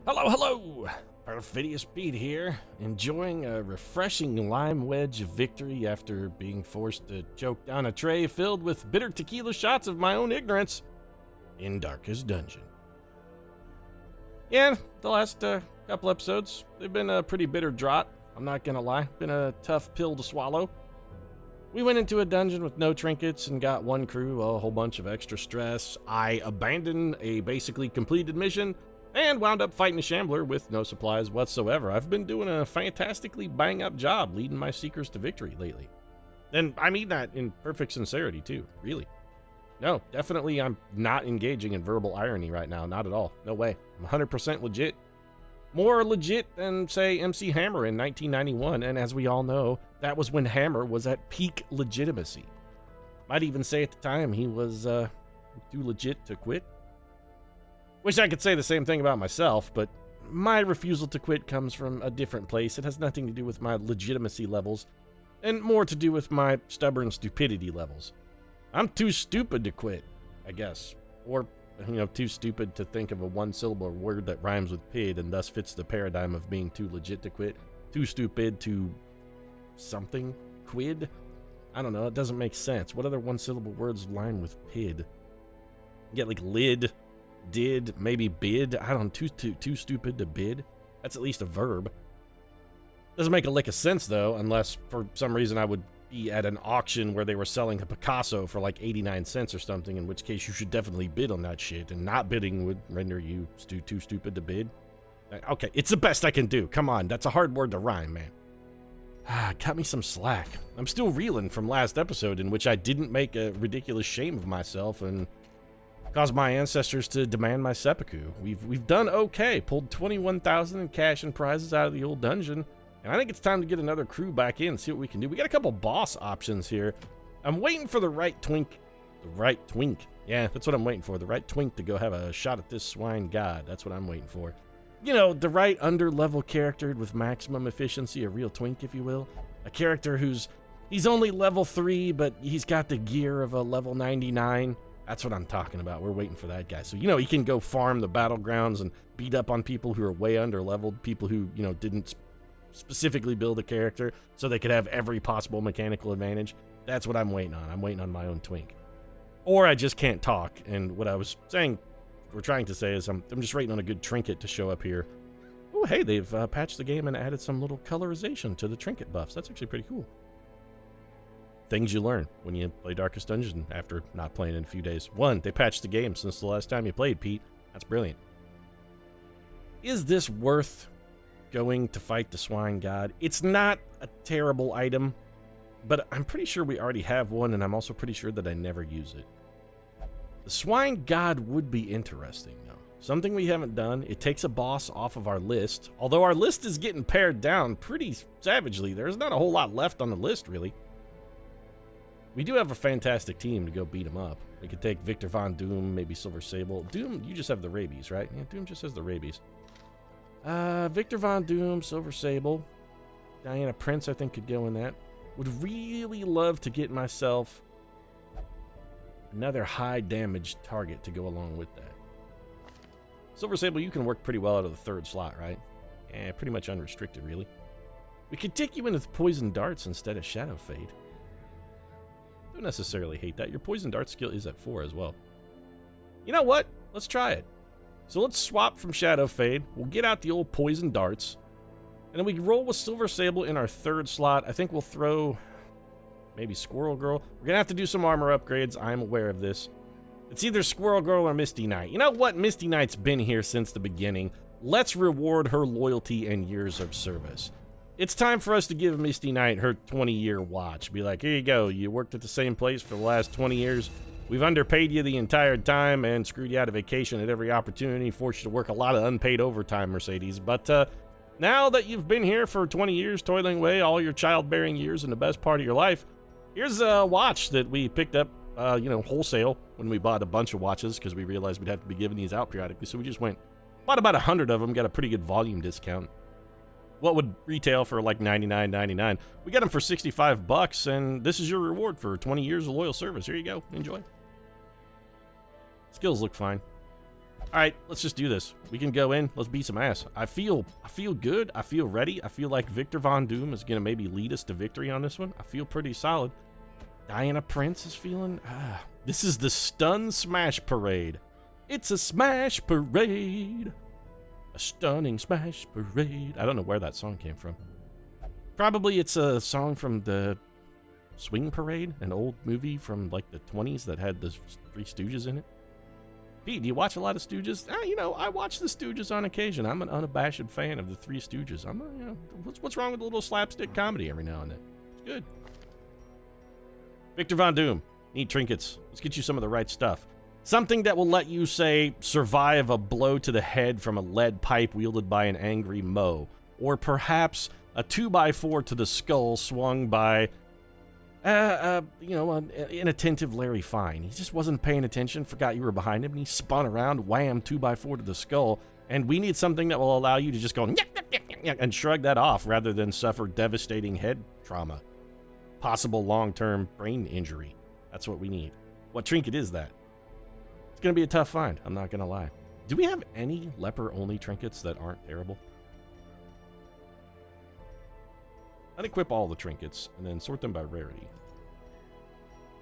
Hello, hello! Perfidious Pete here, enjoying a refreshing lime wedge of victory after being forced to choke down a tray filled with bitter tequila shots of my own ignorance in Darkest Dungeon. Yeah, the last couple episodes, they've been a pretty bitter draught, I'm not gonna lie. Been a tough pill to swallow. We went into a dungeon with no trinkets and got one crew a whole bunch of extra stress. I abandoned a basically completed mission and wound up fighting a shambler with no supplies whatsoever. I've been doing a fantastically bang-up job leading my seekers to victory lately. And I mean that in perfect sincerity, too, really. No, definitely I'm not engaging in verbal irony right now, not at all. No way. I'm 100% legit. More legit than, say, MC Hammer in 1991, and as we all know, that was when Hammer was at peak legitimacy. Might even say at the time he was too legit to quit. Wish I could say the same thing about myself, but my refusal to quit comes from a different place. It has nothing to do with my legitimacy levels, and more to do with my stubborn stupidity levels. I'm too stupid to quit, I guess. Or, too stupid to think of a one-syllable word that rhymes with pid and thus fits the paradigm of being too legit to quit. Too stupid to something? Quid? I don't know, it doesn't make sense. What other one-syllable words rhyme with pid? You get like lid, did, maybe bid. I don't know, too stupid to bid. That's at least a verb. Doesn't make a lick of sense though, unless for some reason I would be at an auction where they were selling a Picasso for like 89 cents or something, in which case you should definitely bid on that shit, and not bidding would render you too stupid to bid. Okay, it's the best I can do. Come on, that's a hard word to rhyme, man. Cut me some slack. I'm still reeling from last episode in which I didn't make a ridiculous shame of myself and caused my ancestors to demand my seppuku. We've done okay, pulled 21,000 in cash and prizes out of the old dungeon, and I think it's time to get another crew back in, see what we can do. We got a couple boss options here. I'm waiting for the right twink. Yeah, that's what I'm waiting for. The right twink to go have a shot at this swine god. That's what I'm waiting for. The right under-level character with maximum efficiency, a real twink, if you will. A character he's only level 3, but he's got the gear of a level 99. That's what I'm talking about. We're waiting for that guy. So, he can go farm the battlegrounds and beat up on people who are way under-leveled, people who, didn't specifically build a character so they could have every possible mechanical advantage. That's what I'm waiting on. I'm waiting on my own twink. Or I just can't talk, and what I was saying, we're trying to say is I'm just waiting on a good trinket to show up here. Oh, hey, they've patched the game and added some little colorization to the trinket buffs. That's actually pretty cool. Things you learn when you play Darkest Dungeon after not playing in a few days. 1, they patched the game since the last time you played, Pete. That's brilliant. Is this worth going to fight the swine god? It's not a terrible item, but I'm pretty sure we already have one, and I'm also pretty sure that I never use it. The swine god would be interesting, though. Something we haven't done. It takes a boss off of our list, although our list is getting pared down pretty savagely. There's not a whole lot left on the list, really. We do have a fantastic team to go beat him up. We could take Victor Von Doom, maybe Silver Sable. Doom, you just have the rabies, right? Yeah, Doom just has the rabies. Victor Von Doom, Silver Sable. Diana Prince, I think, could go in that. Would really love to get myself another high damage target to go along with that. Silver Sable, you can work pretty well out of the 3rd slot, right? Yeah, pretty much unrestricted, really. We could take you in with Poison Darts instead of Shadow Fade. Don't necessarily hate that. Your Poison Dart skill is at 4 as well. You know what? Let's try it. So let's swap from Shadow Fade. We'll get out the old Poison Darts. And then we roll with Silver Sable in our 3rd slot. I think we'll throw maybe Squirrel Girl. We're going to have to do some armor upgrades. I'm aware of this. It's either Squirrel Girl or Misty Knight. You know what? Misty Knight's been here since the beginning. Let's reward her loyalty and years of service. It's time for us to give Misty Knight her 20-year watch. Be like, here you go. You worked at the same place for the last 20 years. We've underpaid you the entire time and screwed you out of vacation at every opportunity, forced you to work a lot of unpaid overtime, Mercedes. But now that you've been here for 20 years, toiling away all your childbearing years and the best part of your life, here's a watch that we picked up, wholesale when we bought a bunch of watches because we realized we'd have to be giving these out periodically. So we just bought about 100 of them, got a pretty good volume discount. What would retail for like $99.99? We got them for $65, and this is your reward for 20 years of loyal service. Here you go. Enjoy. Skills look fine. All right, let's just do this. We can go in. Let's beat some ass. I feel good. I feel ready. I feel like Victor Von Doom is going to maybe lead us to victory on this one. I feel pretty solid. Diana Prince is feeling... this is the Stun Smash Parade. It's a smash parade. A stunning smash parade. I don't know where that song came from. Probably it's a song from the Swing Parade, an old movie from like the 20s that had the Three Stooges in it. Pete, do you watch a lot of Stooges? I watch the Stooges on occasion. I'm an unabashed fan of the Three Stooges. What's wrong with a little slapstick comedy every now and then? It's good. Victor Von Doom, need trinkets. Let's get you some of the right stuff. Something that will let you, say, survive a blow to the head from a lead pipe wielded by an angry Mo. Or perhaps a 2x4 to the skull swung by, an inattentive Larry Fine. He just wasn't paying attention, forgot you were behind him, and he spun around, wham, 2x4 to the skull. And we need something that will allow you to just go and shrug that off rather than suffer devastating head trauma. Possible long-term brain injury. That's what we need. What trinket is that? It's going to be a tough find, I'm not going to lie. Do we have any leper-only trinkets that aren't terrible? Unequip all the trinkets, and then sort them by rarity.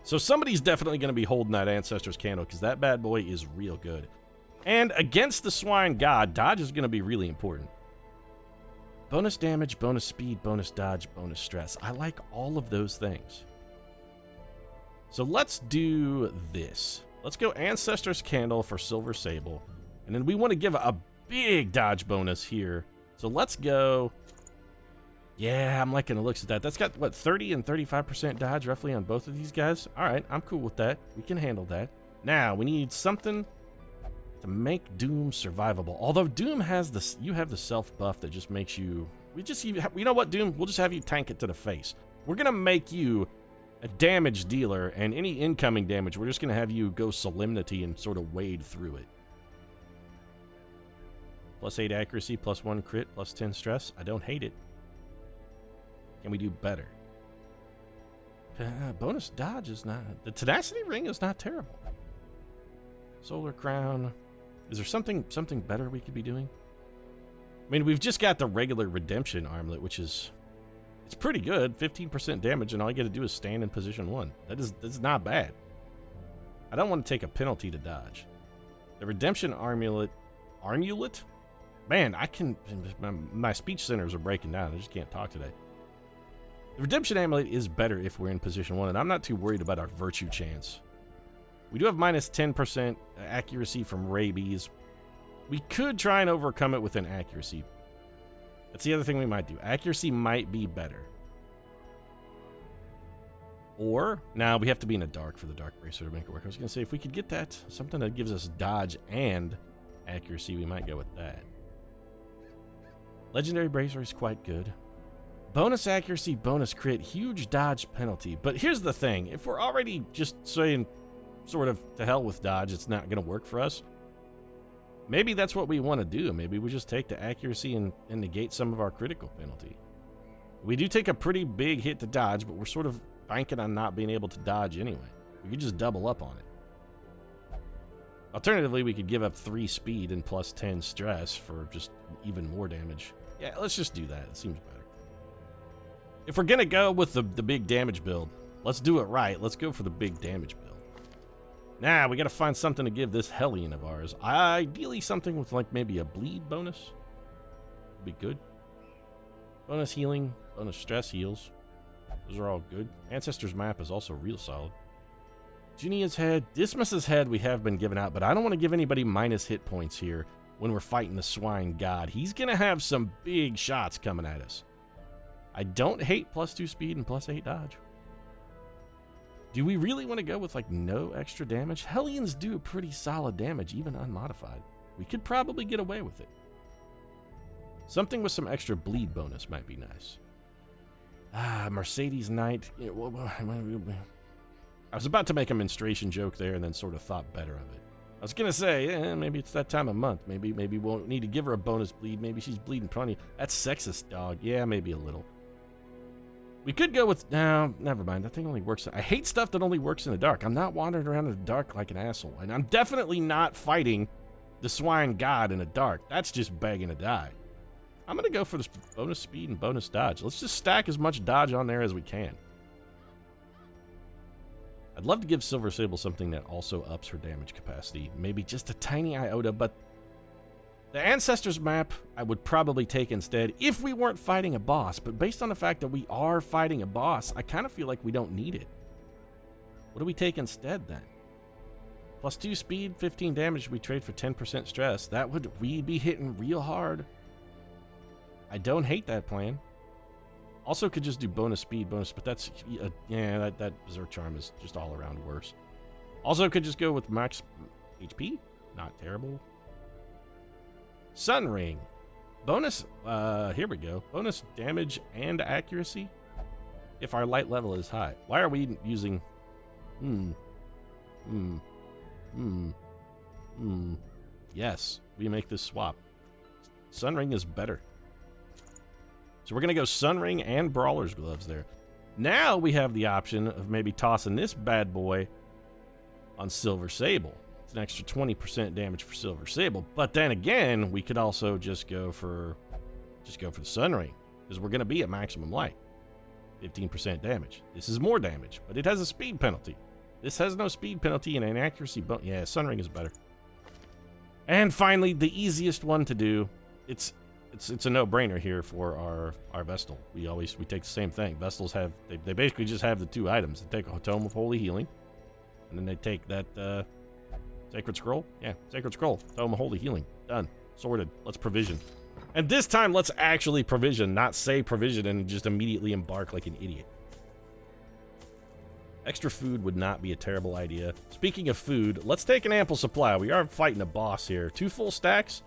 So somebody's definitely going to be holding that Ancestor's Candle, because that bad boy is real good. And against the Swine God, dodge is going to be really important. Bonus damage, bonus speed, bonus dodge, bonus stress. I like all of those things. So let's do this. Let's go Ancestor's Candle for Silver Sable. And then we want to give a big dodge bonus here. So let's go... Yeah, I'm liking the looks of that. That's got, what, 30 and 35% dodge roughly on both of these guys? All right, I'm cool with that. We can handle that. Now, we need something to make Doom survivable. Although Doom has this, you have the self buff that just makes you, you know what, Doom? We'll just have you tank it to the face. We're going to make you a damage dealer, and any incoming damage, we're just going to have you go Solemnity and sort of wade through it. Plus 8 accuracy, plus 1 crit, plus 10 stress. I don't hate it. Can we do better? Bonus dodge is not... The Tenacity Ring is not terrible. Solar Crown. Is there something better we could be doing? I mean, we've just got the regular Redemption Armlet, which is... It's pretty good. 15% damage, and all you got to do is stand in position 1. That's not bad. I don't want to take a penalty to dodge. The Redemption Armlet... Armulet? Man, I can... My speech centers are breaking down. I just can't talk today. The Redemption Amulet is better if we're in position 1, and I'm not too worried about our Virtue chance. We do have minus 10% accuracy from rabies. We could try and overcome it with an accuracy. That's the other thing we might do. Accuracy might be better. Or, now we have to be in a dark for the Dark Bracer to make it work. I was going to say, if we could get that, something that gives us dodge and accuracy, we might go with that. Legendary Bracer is quite good. Bonus accuracy, bonus crit, huge dodge penalty. But here's the thing. If we're already just saying sort of to hell with dodge, it's not going to work for us. Maybe that's what we want to do. Maybe we just take the accuracy and negate some of our critical penalty. We do take a pretty big hit to dodge, but we're sort of banking on not being able to dodge anyway. We could just double up on it. Alternatively, we could give up 3 speed and plus 10 stress for just even more damage. Yeah, let's just do that. It seems better. If we're going to go with the big damage build, let's do it right. Let's go for the big damage build. Now, we got to find something to give this Hellion of ours. Ideally, something with like maybe a bleed bonus. Would be good. Bonus healing, bonus stress heals. Those are all good. Ancestor's Map is also real solid. Junia's Head. Dismas's Head we have been giving out, but I don't want to give anybody minus hit points here when we're fighting the Swine God. He's going to have some big shots coming at us. I don't hate plus 2 speed and plus 8 dodge. Do we really want to go with like no extra damage? Hellions do pretty solid damage, even unmodified. We could probably get away with it. Something with some extra bleed bonus might be nice. Mercedes Knight. I was about to make a menstruation joke there and then sort of thought better of it. I was going to say, maybe it's that time of month. Maybe we won't need to give her a bonus bleed. Maybe she's bleeding plenty. That's sexist, dog. Yeah, maybe a little. We could go with... No, never mind. That thing only works... I hate stuff that only works in the dark. I'm not wandering around in the dark like an asshole. And I'm definitely not fighting the swine god in the dark. That's just begging to die. I'm going to go for this bonus speed and bonus dodge. Let's just stack as much dodge on there as we can. I'd love to give Silver Sable something that also ups her damage capacity. Maybe just a tiny iota, but the Ancestors map I would probably take instead if we weren't fighting a boss. But based on the fact that we are fighting a boss, I kind of feel like we don't need it. What do we take instead then? Plus 2 speed, 15 damage, we trade for 10% stress. That would we be hitting real hard. I don't hate that plan. Also could just do bonus speed, bonus, but that's, yeah, that Berserk Charm is just all around worse. Also could just go with max HP. Not terrible. Sun Ring. Bonus, here we go. Bonus damage and accuracy if our light level is high. Why are we using, Yes, we make this swap. Sun Ring is better. So we're going to go Sun Ring and Brawler's Gloves there. Now we have the option of maybe tossing this bad boy on Silver Sable. It's an extra 20% damage for Silver Sable. But then again, we could also just go for the Sun Ring, because we're going to be at maximum light. 15% damage. This is more damage, but it has a speed penalty. This has no speed penalty and an accuracy bonus. Yeah, Sun Ring is better. And finally, the easiest one to do. It's a no-brainer here for our Vestal. We take the same thing. Vestals have they basically just have the 2 items. They take a Tome of Holy Healing, and then they take that Sacred Scroll. Yeah, Sacred Scroll, Tome of Holy Healing. Done. Sorted. Let's provision. And this time, let's actually provision, not say provision and just immediately embark like an idiot. Extra food would not be a terrible idea. Speaking of food, let's take an ample supply. We are fighting a boss here. 2 full stacks.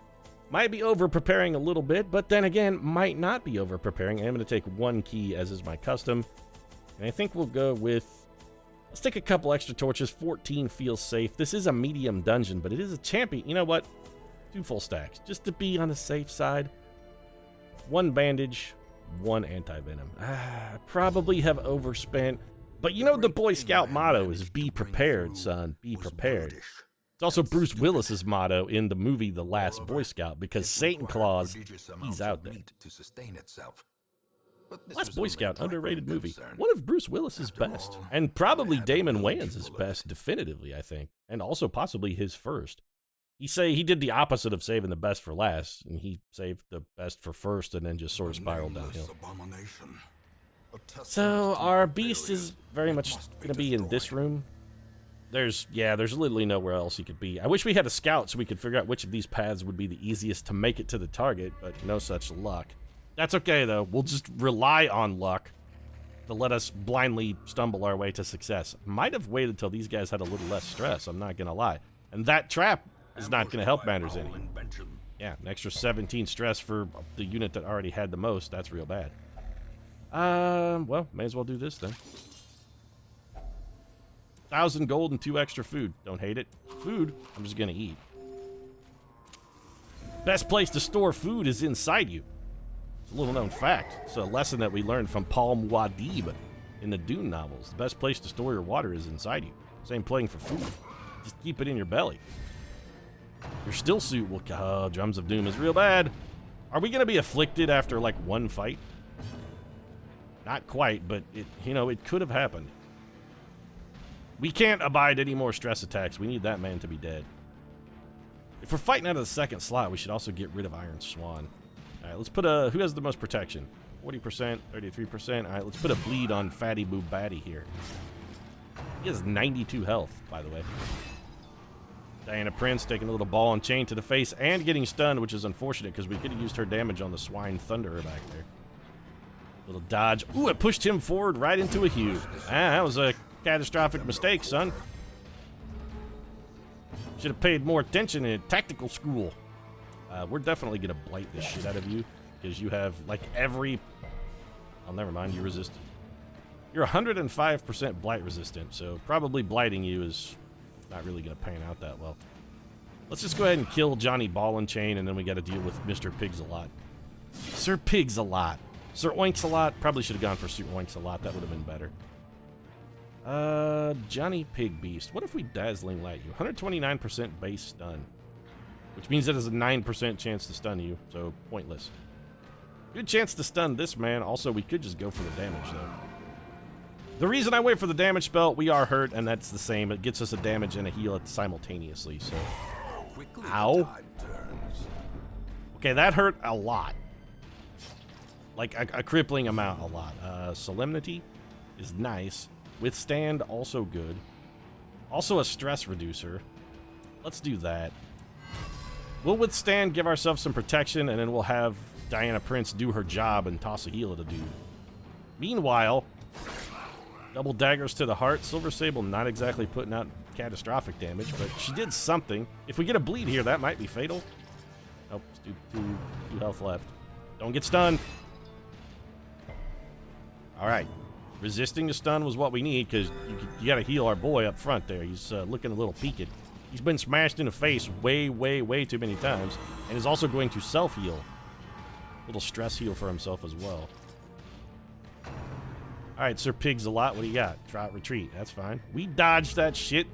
Might be over-preparing a little bit, but then again, might not be over-preparing. I'm going to take 1 key, as is my custom. And I think we'll go with... Let's take a couple extra torches. 14 feels safe. This is a medium dungeon, but it is a champion. You know what? 2 full stacks, just to be on the safe side. 1 bandage, 1 anti-venom. I probably have overspent. But you know the Boy Scout motto is be prepared, son. Be prepared. It's also Bruce Willis's motto in the movie The Last Boy Scout, because Satan Claus, he's out there. Last Boy Scout, underrated movie. One of Bruce Willis's best. And probably Damon Wayans' best, definitively, I think. And also possibly his first. He did the opposite of saving the best for last, and he saved the best for first and then just sort of spiraled downhill. So our beast is very much going to be in this room. There's literally nowhere else he could be. I wish we had a scout so we could figure out which of these paths would be the easiest to make it to the target, but no such luck. That's okay, though. We'll just rely on luck to let us blindly stumble our way to success. Might have waited till these guys had a little less stress, I'm not going to lie. And that trap is not going to help matters any. Yeah, an extra 17 stress for the unit that already had the most. That's real bad. Well, may as well do this then. 1,000 gold and 2 extra food. Don't hate it. Food, I'm just gonna eat. Best place to store food is inside you. It's a little known fact. It's a lesson that we learned from Paul Muad'Dib in the Dune novels. The best place to store your water is inside you. Same playing for food. Just keep it in your belly. Your still suit will... Oh, Drums of Doom is real bad. Are we gonna be afflicted after, like, 1 fight? Not quite, but it could have happened. We can't abide any more stress attacks. We need that man to be dead. If we're fighting out of the 2nd slot, we should also get rid of Iron Swan. Alright, let's put who has the most protection? 40%, 33%. Alright, let's put a bleed on Fatty Boo Batty here. He has 92 health, by the way. Diana Prince taking a little ball and chain to the face and getting stunned, which is unfortunate because we could have used her damage on the Swine Thunderer back there. Little dodge. Ooh, it pushed him forward right into a Hugh. That was a catastrophic mistake, son. Should have paid more attention in tactical school. We're definitely going to blight this shit out of you, because you have, like, every... Oh, never mind, you're resistant. You're 105% blight resistant, so probably blighting you is not really going to pan out that well. Let's just go ahead and kill Johnny Ball and Chain, and then we got to deal with Mr. Pigs-a-Lot. Sir Pigs-a-Lot. Sir Oinks-a-Lot. Probably should have gone for Sir Oinks-a-Lot. That would have been better. Johnny Pig Beast. What if we Dazzling Light you? 129% base stun. which means it has a 9% chance to stun you, so pointless. Good chance to stun this man. Also, we could just go for the damage, though. The reason I wait for the damage spell, we are hurt, and that's the same. It gets us a damage and a heal simultaneously, so... Ow. Okay, that hurt a lot. Like, a crippling amount a lot. Solemnity is nice. Withstand, also good. Also a stress reducer. Let's do that. We'll withstand, give ourselves some protection, and then we'll have Diana Prince do her job and toss a heal at a dude. Meanwhile, double daggers to the heart. Silver Sable not exactly putting out catastrophic damage, but she did something. If we get a bleed here, that might be fatal. Oh, two health left. Don't get stunned. All right. Resisting the stun was what we need, because you got to heal our boy up front there. He's looking a little peaked. He's been smashed in the face way, way, way too many times, and is also going to self-heal. Little stress heal for himself as well. All right, Sir Pigs-a-Lot, what do you got? Trot, retreat. That's fine. We dodged that shit.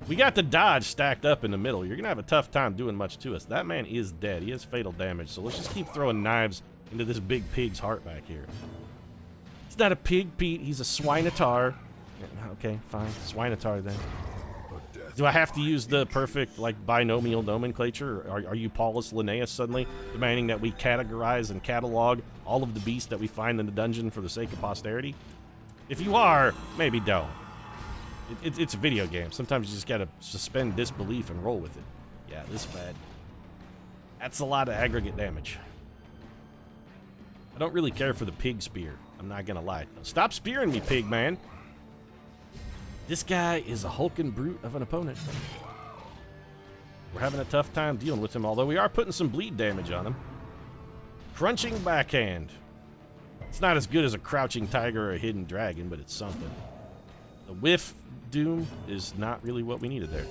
We got the dodge stacked up in the middle. You're going to have a tough time doing much to us. That man is dead. He has fatal damage, so let's just keep throwing knives into this big pig's heart back here. He's not a pig, Pete. He's a swinotar. Okay, fine. Swinotar, then. Do I have to use the perfect, like, binomial nomenclature? Are you Paulus Linnaeus suddenly demanding that we categorize and catalog all of the beasts that we find in the dungeon for the sake of posterity? If you are, maybe don't. It's a video game. Sometimes you just gotta suspend disbelief and roll with it. Yeah, this is bad. That's a lot of aggregate damage. I don't really care for the pig spear. I'm not gonna lie. Stop spearing me, pig man. This guy is a hulking brute of an opponent. We're having a tough time dealing with him, although we are putting some bleed damage on him. Crunching backhand. It's not as good as a crouching tiger or a hidden dragon, but it's something. The whiff doom is not really what we needed there.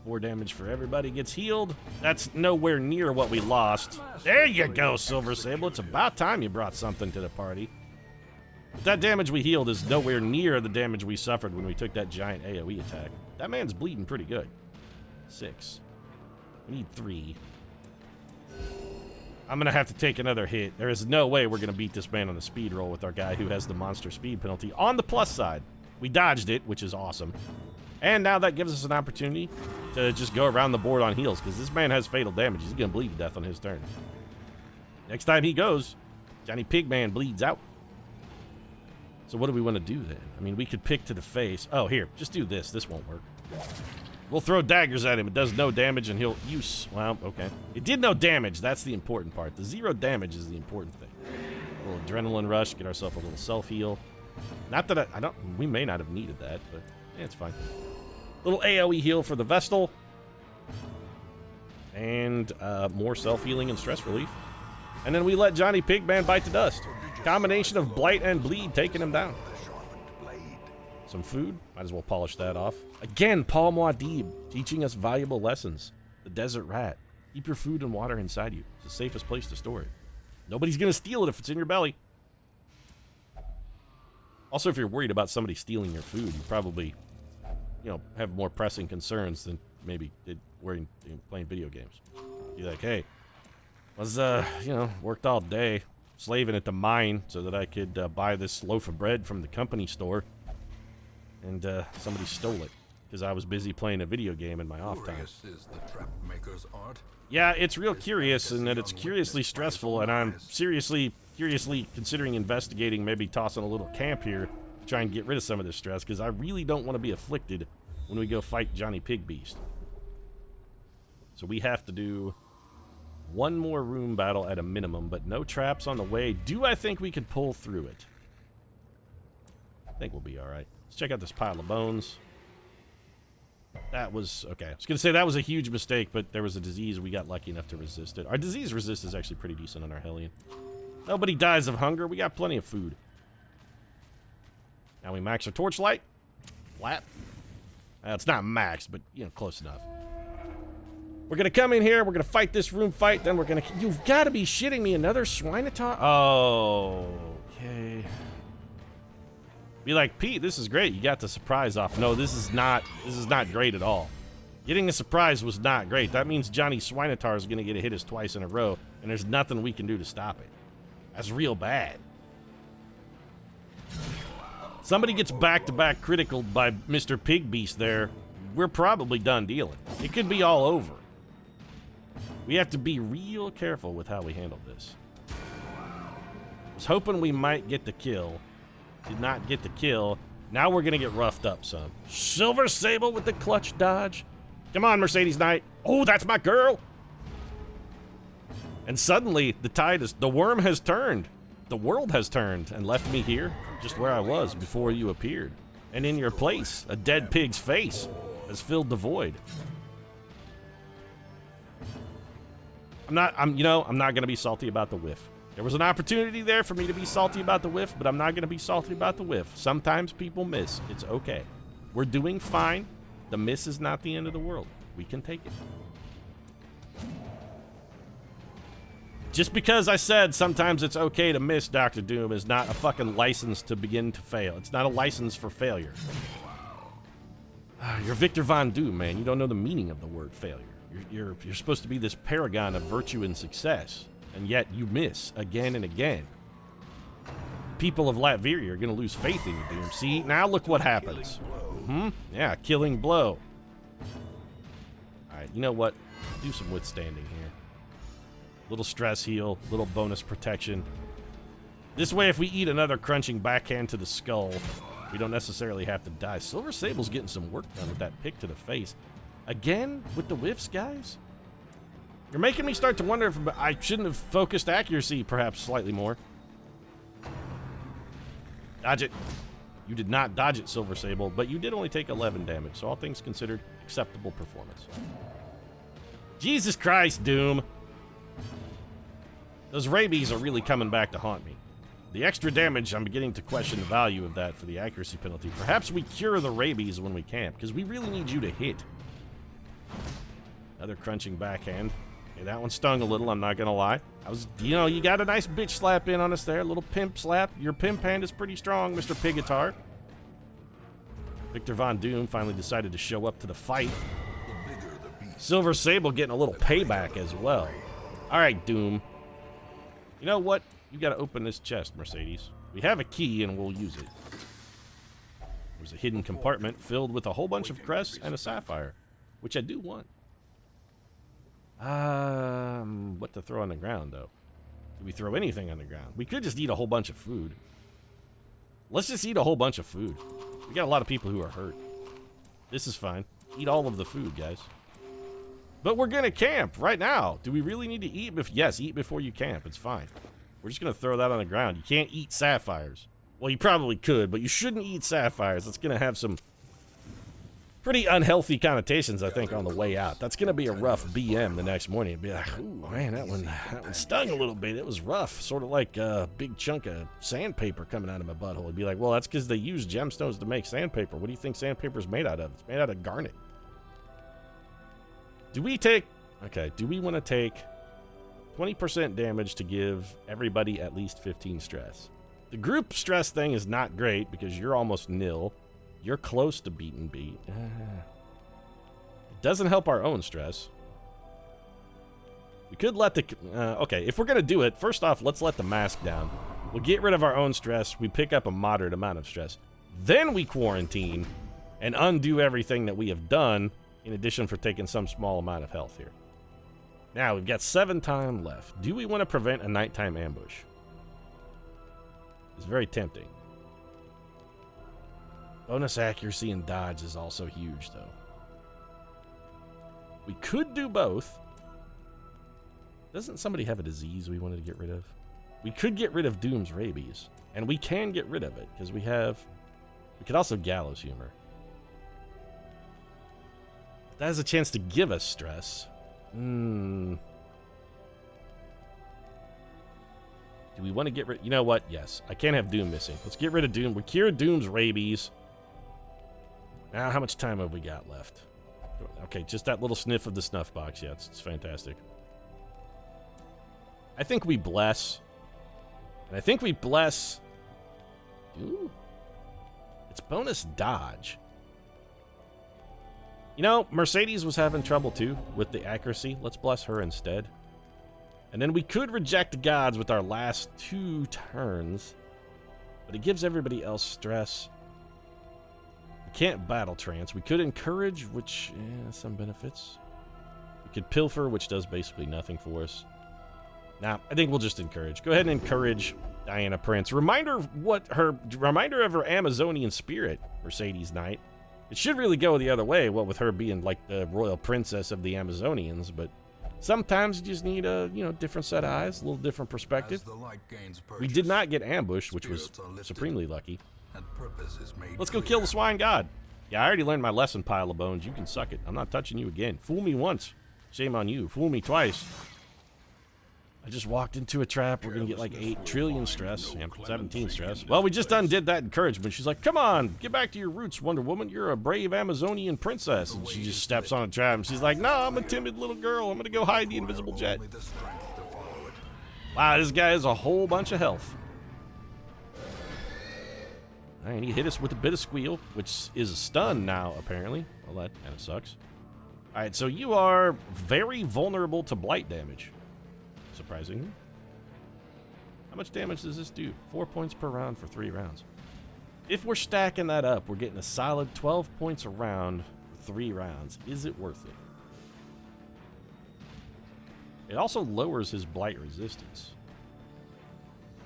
4 damage for everybody gets healed. That's nowhere near what we lost. There you go, Silver Sable. It's about time you brought something to the party. But that damage we healed is nowhere near the damage we suffered when we took that giant AoE attack. That man's bleeding pretty good. 6. We need 3. I'm going to have to take another hit. There is no way we're going to beat this man on the speed roll with our guy who has the monster speed penalty. On the plus side, we dodged it, which is awesome. And now that gives us an opportunity to just go around the board on heals, because this man has fatal damage. He's going to bleed to death on his turn. Next time he goes, Johnny Pigman bleeds out. So what do we want to do then? I mean, we could pick to the face. Oh, here, just do this. This won't work. We'll throw daggers at him. It does no damage, and he'll use... Well, okay. It did no damage. That's the important part. The 0 damage is the important thing. A little adrenaline rush. Get ourselves a little self-heal. Not that I don't... We may not have needed that, but yeah, it's fine. Little AoE heal for the Vestal. And more self-healing and stress relief. And then we let Johnny Pigman bite the dust. Combination of blight and bleed taking him down. Some food. Might as well polish that off. Again, Paul Muad'Dib teaching us valuable lessons. The desert rat. Keep your food and water inside you. It's the safest place to store it. Nobody's going to steal it if it's in your belly. Also, if you're worried about somebody stealing your food, you probably, have more pressing concerns than maybe playing video games. Be like, hey, was, worked all day slaving at the mine so that I could buy this loaf of bread from the company store. And somebody stole it because I was busy playing a video game in my off time. Is the trap maker's art? Yeah, it's real curious, and that it's curiously stressful, and I'm curiously considering investigating, maybe tossing a little camp here to try and get rid of some of this stress, because I really don't want to be afflicted when we go fight Johnny Pig Beast. So we have to do one more room battle at a minimum, but no traps on the way. Do I think we can pull through it? I think we'll be all right. Let's check out this pile of bones. That was... Okay, I was going to say that was a huge mistake, but there was a disease. We got lucky enough to resist it. Our disease resist is actually pretty decent on our Hellion. Nobody dies of hunger. We got plenty of food. Now we max our torchlight. Flat. It's not maxed, but, close enough. We're going to come in here. We're going to fight this room fight. Then we're going to... You've got to be shitting me. Another Swinotar? Oh, okay. Be like, Pete, this is great. You got the surprise off. No, this is not great at all. Getting a surprise was not great. That means Johnny Swinitar is going to get hit us twice in a row, and there's nothing we can do to stop it. That's real bad. Somebody gets back-to-back critical by Mr. Pig Beast there, we're probably done dealing. It could be all over. We have to be real careful with how we handle this. Was hoping we might get the kill. Did not get the kill. Now we're going to get roughed up some. Silver Sable with the clutch dodge. Come on, Mercedes Knight. Oh, that's my girl. And suddenly, the worm has turned. The world has turned and left me here, just where I was before you appeared. And in your place, a dead pig's face has filled the void. I'm not going to be salty about the whiff. There was an opportunity there for me to be salty about the whiff, but I'm not going to be salty about the whiff. Sometimes people miss. It's okay. We're doing fine. The miss is not the end of the world. We can take it. Just because I said sometimes it's okay to miss, Dr. Doom, is not a fucking license to begin to fail. It's not a license for failure. You're Victor Von Doom, man. You don't know the meaning of the word failure. You're supposed to be this paragon of virtue and success, and yet you miss again and again. People of Latveria are going to lose faith in you, Doom. See, now look what happens. Yeah, killing blow. Alright, you know what? Do some withstanding here. Little stress heal, little bonus protection. This way, if we eat another crunching backhand to the skull, we don't necessarily have to die. Silver Sable's getting some work done with that pick to the face. Again, with the whiffs, guys? You're making me start to wonder if I shouldn't have focused accuracy perhaps slightly more. Dodge it. You did not dodge it, Silver Sable, but you did only take 11 damage, so all things considered, acceptable performance. Jesus Christ, Doom. Those rabies are really coming back to haunt me. The extra damage, I'm beginning to question the value of that for the accuracy penalty. Perhaps we cure the rabies when we camp, because we really need you to hit. Another crunching backhand. Okay, that one stung a little, I'm not gonna lie. You got a nice bitch slap in on us there, a little pimp slap. Your pimp hand is pretty strong, Mr. Pigatar. Victor Von Doom finally decided to show up to the fight. Silver Sable getting a little payback as well. Alright, Doom. You know what? You gotta open this chest, Mercedes. We have a key and we'll use it. There's a hidden compartment filled with a whole bunch of crests and a sapphire, which I do want. What to throw on the ground, though? Do we throw anything on the ground? We could just eat a whole bunch of food. Let's just eat a whole bunch of food. We got a lot of people who are hurt. This is fine. Eat all of the food, guys. But we're gonna camp right now. Do we really need to eat? Yes, eat before you camp. It's fine. We're just gonna throw that on the ground. You can't eat sapphires. Well, you probably could, but you shouldn't eat sapphires. It's gonna have some pretty unhealthy connotations, I think, on the way out. That's gonna be a rough BM the next morning. It'd be like, ooh, man, that one stung a little bit. It was rough, sort of like a big chunk of sandpaper coming out of my butthole. It'd be like, well, that's because they use gemstones to make sandpaper. What do you think sandpaper's made out of? It's made out of garnet. Do we want to take 20% damage to give everybody at least 15 stress? The group stress thing is not great because you're almost nil. You're close to beat and beat. It doesn't help our own stress. We could let the... okay, if we're going to do it, first off, let's let the mask down. We'll get rid of our own stress. We pick up a moderate amount of stress. Then we quarantine and undo everything that we have done, in addition for taking some small amount of health here. Now, we've got 7 time left. Do we want to prevent a nighttime ambush? It's very tempting. Bonus accuracy and dodge is also huge, though. We could do both. Doesn't somebody have a disease we wanted to get rid of? We could get rid of Doom's rabies. And we can get rid of it, because we could also gallows humor. That has a chance to give us stress. Do we want to get rid... You know what? Yes. I can't have Doom missing. Let's get rid of Doom. We cured Doom's rabies. Now, how much time have we got left? Okay, just that little sniff of the snuff box. Yeah, it's fantastic. I think we bless. And I think we bless... Ooh. It's bonus dodge. You know, Mercedes was having trouble too with the accuracy. Let's bless her instead. And then we could reject the gods with our last 2 turns, but it gives everybody else stress. We can't battle trance. We could encourage, which some benefits. We could pilfer, which does basically nothing for us. Nah, I think we'll just encourage. Go ahead and encourage Diana Prince. Reminder of her Amazonian spirit, Mercedes Knight. It should really go the other way, what with her being like the royal princess of the Amazonians, but sometimes you just need a, different set of eyes, a little different perspective. We did not get ambushed, which was supremely lucky. Let's go kill the swine god. Yeah, I already learned my lesson, pile of bones. You can suck it. I'm not touching you again. Fool me once. Shame on you. Fool me twice. I just walked into a trap. We're going to get like 8 trillion stress. Yeah, 17 stress. Well, we just undid that encouragement. She's like, come on, get back to your roots, Wonder Woman. You're a brave Amazonian princess. And she just steps on a trap and she's like, no, I'm a timid little girl. I'm going to go hide the invisible jet. Wow, this guy has a whole bunch of health. All right, he hit us with a bit of squeal, which is a stun now, apparently. Well, that kind of sucks. All right, so you are very vulnerable to blight damage. Surprisingly. How much damage does this do? 4 points per round for 3 rounds. If we're stacking that up, we're getting a solid 12 points a round for 3 rounds. Is it worth it? It also lowers his blight resistance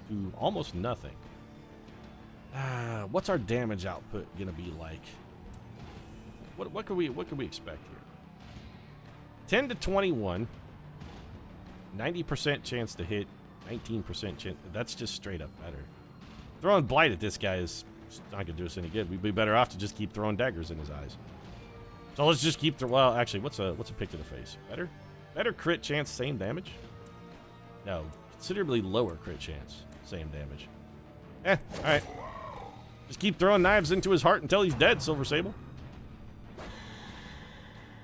to almost nothing. What's our damage output gonna be like? What could we expect here? 10 to 21. 90% chance to hit, 19% chance. That's just straight up better. Throwing blight at this guy is not gonna do us any good. We'd be better off to just keep throwing daggers in his eyes. So let's just keep well, actually, what's a pick to the face? Better crit chance, same damage? No, considerably lower crit chance, same damage. Alright. Just keep throwing knives into his heart until he's dead, Silver Sable.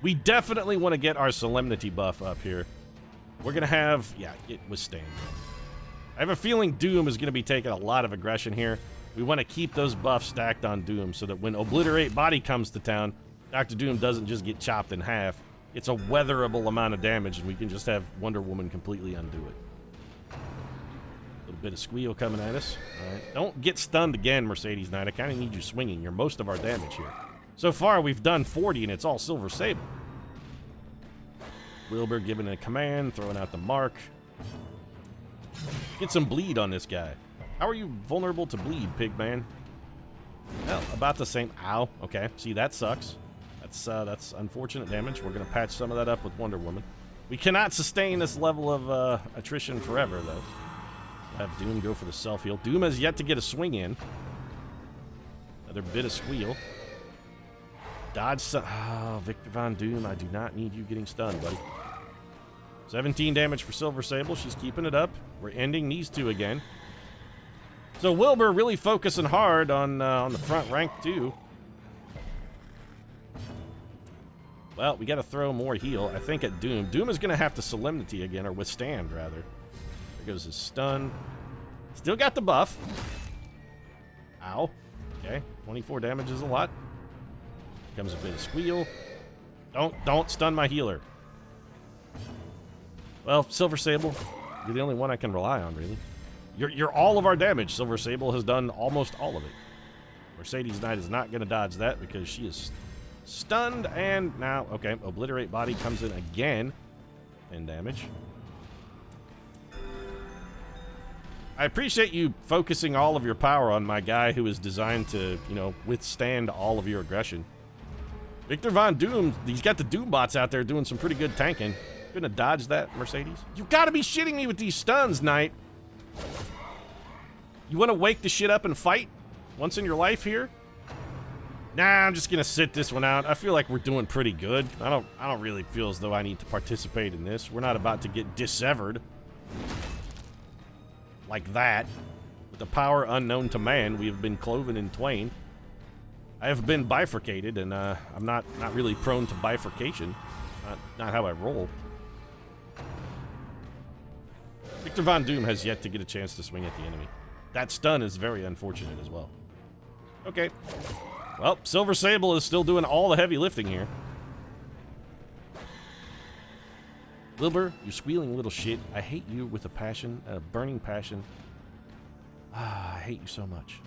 We definitely want to get our solemnity buff up here. We're going to have, it withstand. I have a feeling Doom is going to be taking a lot of aggression here. We want to keep those buffs stacked on Doom so that when Obliterate Body comes to town, Dr. Doom doesn't just get chopped in half. It's a weatherable amount of damage, and we can just have Wonder Woman completely undo it. A little bit of squeal coming at us. All right. Don't get stunned again, Mercedes Knight. I kind of need you swinging. You're most of our damage here. So far, we've done 40, and it's all Silver Sable. Wilbur giving a command, throwing out the mark. Get some bleed on this guy. How are you vulnerable to bleed, Pigman? Well, about the same. Ow. Okay. See, that sucks. That's unfortunate damage. We're going to patch some of that up with Wonder Woman. We cannot sustain this level of attrition forever, though. We'll have Doom go for the self-heal. Doom has yet to get a swing in. Another bit of squeal. Dodge. Victor Von Doom, I do not need you getting stunned, buddy. 17 damage for Silver Sable. She's keeping it up. We're ending these 2 again. So Wilbur really focusing hard on the front rank, too. Well, we got to throw more heal, I think, at Doom. Doom is going to have to Solemnity again, or Withstand, rather. There goes his stun. Still got the buff. Ow. Okay, 24 damage is a lot. Comes a bit of squeal. Don't stun my healer. Well, Silver Sable, you're the only one I can rely on, really. You're all of our damage. Silver Sable has done almost all of it. Mercedes Knight is not going to dodge that because she is stunned, and now, okay, Obliterate Body comes in again. 10 damage. I appreciate you focusing all of your power on my guy who is designed to, withstand all of your aggression. Victor Von Doom, he's got the Doom bots out there doing some pretty good tanking. Gonna dodge that, Mercedes? You gotta be shitting me with these stuns, Knight. You wanna wake the shit up and fight once in your life here? Nah, I'm just gonna sit this one out. I feel like we're doing pretty good. I don't really feel as though I need to participate in this. We're not about to get dissevered. Like that. With the power unknown to man, we have been cloven in twain. I have been bifurcated, and I'm not really prone to bifurcation. Not how I roll. Victor Von Doom has yet to get a chance to swing at the enemy. That stun is very unfortunate as well. Okay. Well, Silver Sable is still doing all the heavy lifting here. Wilbur, you squealing little shit. I hate you with a passion, a burning passion. Ah, I hate you so much.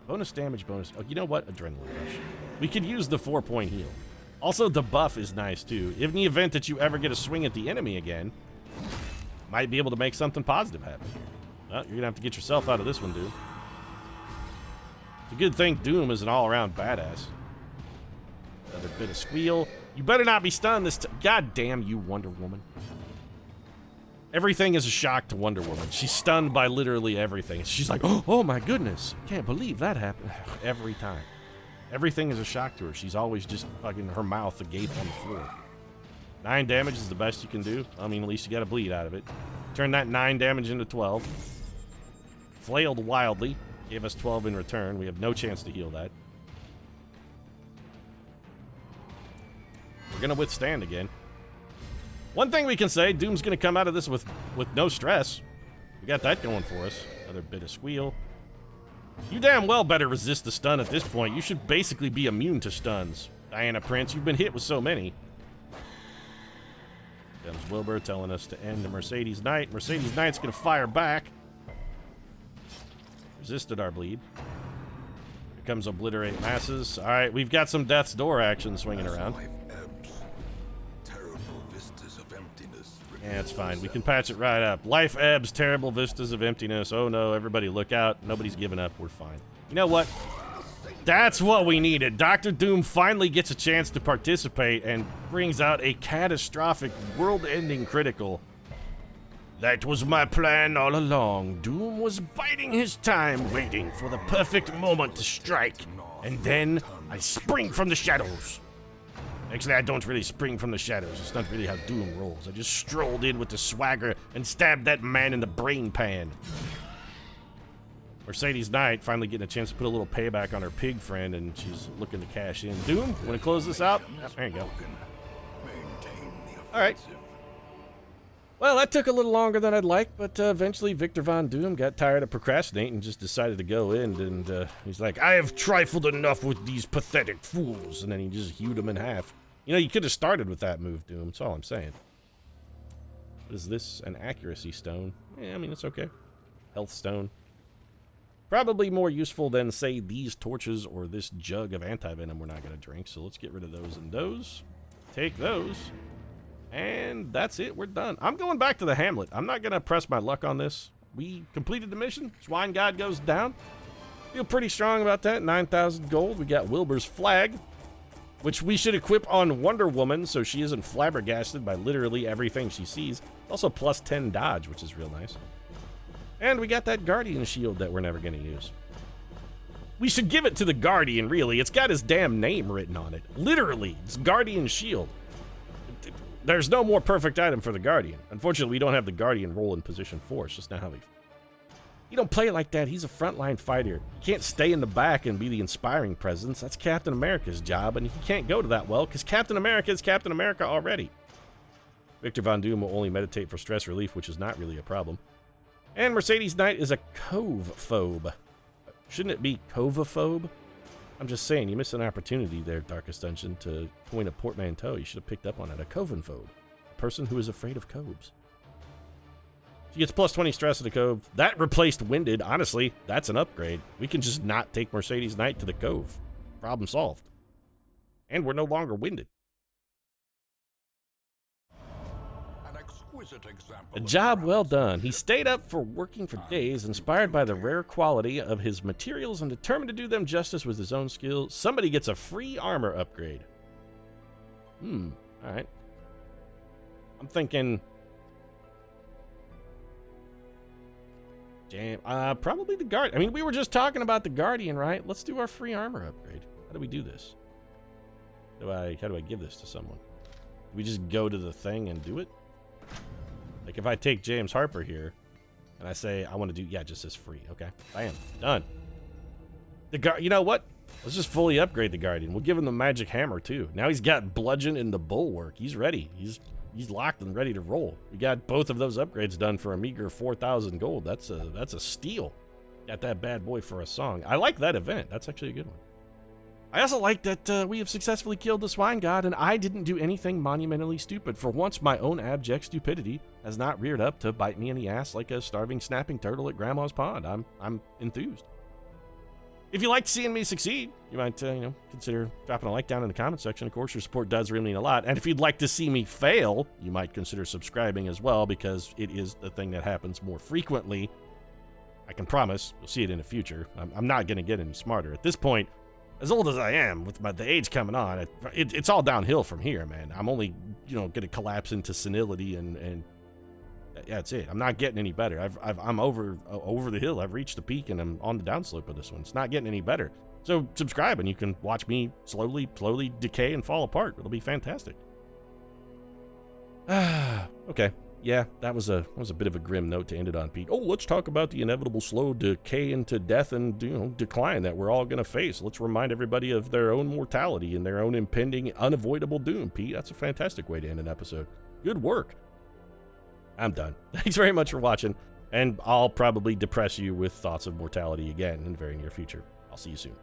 Bonus damage, bonus. Oh, you know what? Adrenaline rush. We could use the 4-point heal. Also, the buff is nice, too. In the event that you ever get a swing at the enemy again, might be able to make something positive happen. Well, you're going to have to get yourself out of this one, dude. It's a good thing Doom is an all-around badass. Another bit of squeal. You better not be stunned this time. God damn you, Wonder Woman. Everything is a shock to Wonder Woman. She's stunned by literally everything. She's like, oh my goodness. Can't believe that happened. Every time. Everything is a shock to her. She's always just fucking her mouth agape on the floor. 9 damage is the best you can do. I mean, at least you got to bleed out of it. Turn that 9 damage into 12. Flailed wildly. Gave us 12 in return. We have no chance to heal that. We're going to withstand again. One thing we can say, Doom's going to come out of this with no stress. We got that going for us. Another bit of squeal. You damn well better resist the stun at this point. You should basically be immune to stuns. Diana Prince, you've been hit with so many. Comes Wilbur telling us to end the Mercedes Knight. Mercedes Knight's going to fire back. Resisted our bleed. Here comes Obliterate Masses. All right, we've got some Death's Door action swinging around. Yeah, it's fine. We can patch it right up. Life ebbs, terrible vistas of emptiness. Oh no, everybody look out. Nobody's giving up. We're fine. You know what? That's what we needed. Dr. Doom finally gets a chance to participate and brings out a catastrophic, world-ending critical. That was my plan all along. Doom was biding his time, waiting for the perfect moment to strike. And then I spring from the shadows. Actually, I don't really spring from the shadows. It's not really how Doom rolls. I just strolled in with the swagger and stabbed that man in the brain pan. Mercedes Knight finally getting a chance to put a little payback on her pig friend, and she's looking to cash in. Doom, want to close this out? There you go. All right. Well, that took a little longer than I'd like, but eventually Victor Von Doom got tired of procrastinating and just decided to go in, and he's like, I have trifled enough with these pathetic fools, and then he just hewed them in half. You know, you could have started with that move, Doom. That's all I'm saying. What is this? An accuracy stone? Yeah, I mean, it's okay. Health stone. Probably more useful than, say, these torches or this jug of anti-venom we're not going to drink, so let's get rid of those and those. Take those. And that's it. We're done. I'm going back to the Hamlet. I'm not going to press my luck on this. We completed the mission. Swine God goes down. Feel pretty strong about that. 9,000 gold. We got Wilbur's flag, which we should equip on Wonder Woman so she isn't flabbergasted by literally everything she sees. Also plus 10 dodge, which is real nice. And we got that Guardian shield that we're never going to use. We should give it to the Guardian, really. It's got his damn name written on it. Literally, it's Guardian shield. There's no more perfect item for the Guardian. Unfortunately, we don't have the Guardian roll in position 4. It's just not how we... You don't play it like that. He's a frontline fighter. You can't stay in the back and be the inspiring presence. That's Captain America's job, and he can't go to that well because Captain America is Captain America already. Victor Von Doom will only meditate for stress relief, which is not really a problem. And Mercedes Knight is a cove-phobe. Shouldn't it be cove-phobe? I'm just saying, you missed an opportunity there, Darkest Dungeon, to coin a portmanteau. You should have picked up on it. A coven-phobe. A person who is afraid of coves. She gets plus 20 stress at the cove. That replaced Winded. Honestly, that's an upgrade. We can just not take Mercedes Knight to the cove. Problem solved. And we're no longer winded. A job well done. He stayed up for working for days, inspired by the rare quality of his materials and determined to do them justice with his own skill. Somebody gets a free armor upgrade. Alright. I'm thinking... probably the Guard. I mean, we were just talking about the Guardian, right? Let's do our free armor upgrade. How do we do this? How do I give this to someone? Do we just go to the thing and do it? Like if I take James Harper here and I say I want to do, yeah, just as free. Okay, bam, done. You know what? Let's just fully upgrade the Guardian. We'll give him the magic hammer too. Now he's got bludgeon and the bulwark. He's ready. He's locked and ready to roll. We got both of those upgrades done for a meager 4,000 gold. That's a steal. Got that bad boy for a song. I like that event. That's actually a good one. I also like that we have successfully killed the swine god, and I didn't do anything monumentally stupid. For once, my own abject stupidity has not reared up to bite me in the ass like a starving snapping turtle at Grandma's pond. I'm enthused. If you liked seeing me succeed, you might consider dropping a like down in the comment section. Of course, your support does really mean a lot. And if you'd like to see me fail, you might consider subscribing as well, because it is the thing that happens more frequently. I can promise you'll see it in the future. I'm not going to get any smarter at this point. As old as I am, with the age coming on, it's all downhill from here, man. I'm only, going to collapse into senility, and that's it. I'm not getting any better. I'm over the hill. I've reached the peak, and I'm on the downslope of this one. It's not getting any better. So subscribe, and you can watch me slowly decay and fall apart. It'll be fantastic. Okay. Yeah, that was a bit of a grim note to end it on, Pete. Oh, let's talk about the inevitable slow decay into death and decline that we're all gonna face. Let's remind everybody of their own mortality and their own impending, unavoidable doom, Pete. That's a fantastic way to end an episode. Good work. I'm done. Thanks very much for watching, and I'll probably depress you with thoughts of mortality again in the very near future. I'll see you soon.